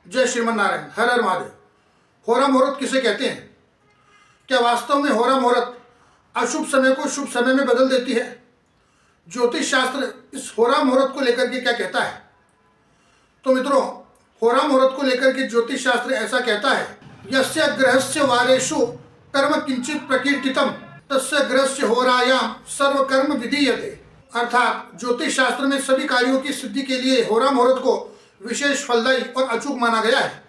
जय श्रीमन नारायण। हर हर महादेव। होरा मुहूर्त किसे कहते हैं? क्या वास्तव में होरा मुहूर्त अशुभ समय को शुभ समय में बदल देती है? ज्योतिष शास्त्र इस होरा मुहूर्त को लेकर के क्या कहता है? तो मित्रों, होरा मुहूर्त को लेकर के ज्योतिष शास्त्र ऐसा कहता है, यस्य ग्रहस्य वारेषु कर्म किंचित प्रकीर्तितम तस्य ग्रहस्य होरायाम सर्व कर्म विधीयते। अर्थात ज्योतिष शास्त्र में सभी कार्यों की सिद्धि के लिए होरा मुहूर्त को विशेष फलदायी और अचूक माना गया है।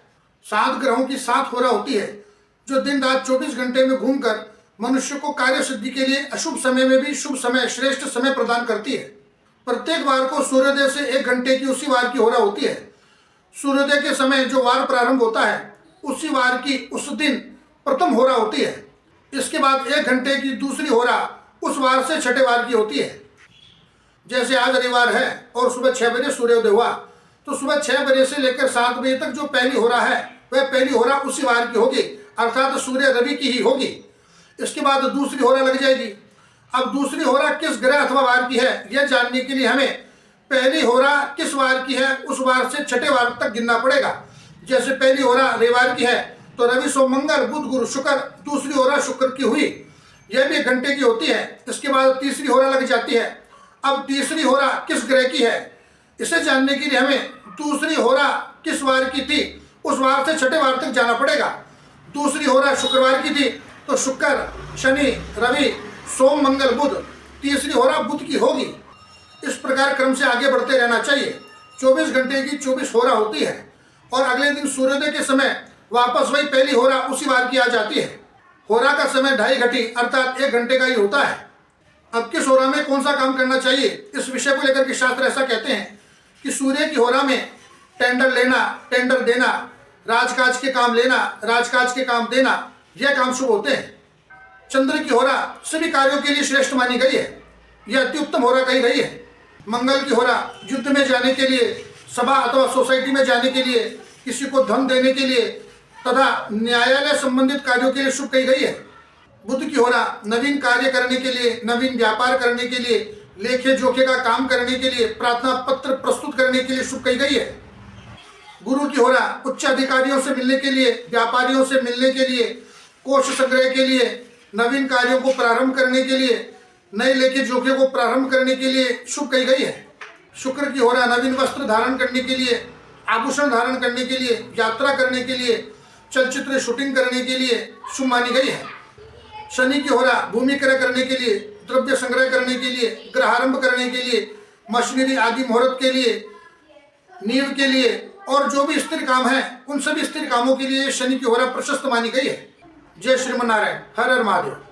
7 ग्रहों की 7 होरा होती है जो दिन रात 24 घंटे में घूमकर मनुष्य को कार्य सिद्धि के लिए अशुभ समय में भी शुभ समय, श्रेष्ठ समय प्रदान करती है। प्रत्येक वार को सूर्योदय से 1 घंटे की उसी वार की होरा होती है। सूर्योदय के समय जो वार प्रारंभ होता है उसी वार की उस दिन प्रथम होरा होती है। इसके बाद 1 घंटे की दूसरी होरा उस वार से छठे वार की होती है। जैसे आज रविवार है और सुबह 6 बजे सूर्योदय हुआ, तो सुबह 6 बजे से लेकर 7 बजे तक जो पहली होरा है वह पहली होरा उसी वार की होगी, अर्थात सूर्य रवि की ही होगी। इसके बाद दूसरी होरा लग जाएगी। अब दूसरी होरा किस ग्रह अथवा वार की है यह जानने के लिए हमें पहली होरा किस वार की है उस वार से छठे वार तक गिनना पड़ेगा। जैसे पहली होरा रविवार की है तो रवि सोम मंगल बुध गुरु शुक्र, दूसरी होरा शुक्र की हुई, यह भी 1 घंटे की होती है। इसके बाद तीसरी होरा लग जाती है। अब तीसरी होरा किस ग्रह की है इसे जानने के लिए हमें दूसरी होरा किस वार की थी उस वार से छठे वार तक जाना पड़ेगा। दूसरी होरा शुक्रवार की थी तो शुक्र, शनि, रवि, सोम, मंगल, बुध, तीसरी होरा बुध की होगी। इस प्रकार क्रम से आगे बढ़ते रहना चाहिए। 24 घंटे की 24 होरा होती है और अगले दिन सूर्योदय के समय वापस वही पहली होरा उसी वार की आ जाती है। होरा का समय 2.5 घटी अर्थात 1 घंटे का ही होता है। अब किस होरा में कौन सा काम करना चाहिए इस विषय को लेकर के शास्त्र ऐसा कहते हैं कि सूर्य की होरा में टेंडर लेना, टेंडर देना, राजकाज के काम लेना, राजकाज के काम देना, यह काम शुभ होते हैं। चंद्र की होरा सभी कार्यों के लिए श्रेष्ठ मानी गई है, यह अति उत्तम होरा कही गई है। मंगल की होरा युद्ध में जाने के लिए, सभा अथवा सोसाइटी में जाने के लिए, किसी को धन देने के लिए तथा न्यायालय संबंधित कार्यों के लिए शुभ कही गई है। बुध की होरा नवीन कार्य करने के लिए, नवीन व्यापार करने के लिए, लेखे जोखे का काम करने के लिए, प्रार्थना पत्र प्रस्तुत करने के लिए शुभ कही गई है। गुरु की होरा उच्च अधिकारियों से मिलने के लिए, व्यापारियों से मिलने के लिए, कोष संग्रह के लिए, नवीन कार्यों को प्रारंभ करने के लिए, नए लेखे जोखे को प्रारंभ करने के लिए शुभ कही गई है। शुक्र की होरा नवीन वस्त्र धारण करने के लिए, आभूषण धारण करने के लिए, यात्रा करने के लिए, चलचित्र शूटिंग करने के लिए शुभ मानी गई है। शनि की होरा भूमि क्रय करने के लिए, द्रव्य संग्रह करने के लिए, गृहारंभ करने के लिए, मशीनरी आदि मुहूर्त के लिए, नींव के लिए और जो भी स्थिर काम है उन सभी स्थिर कामों के लिए शनि की होरा प्रशस्त मानी गई है। जय श्रीमन नारायण। हर हर महादेव।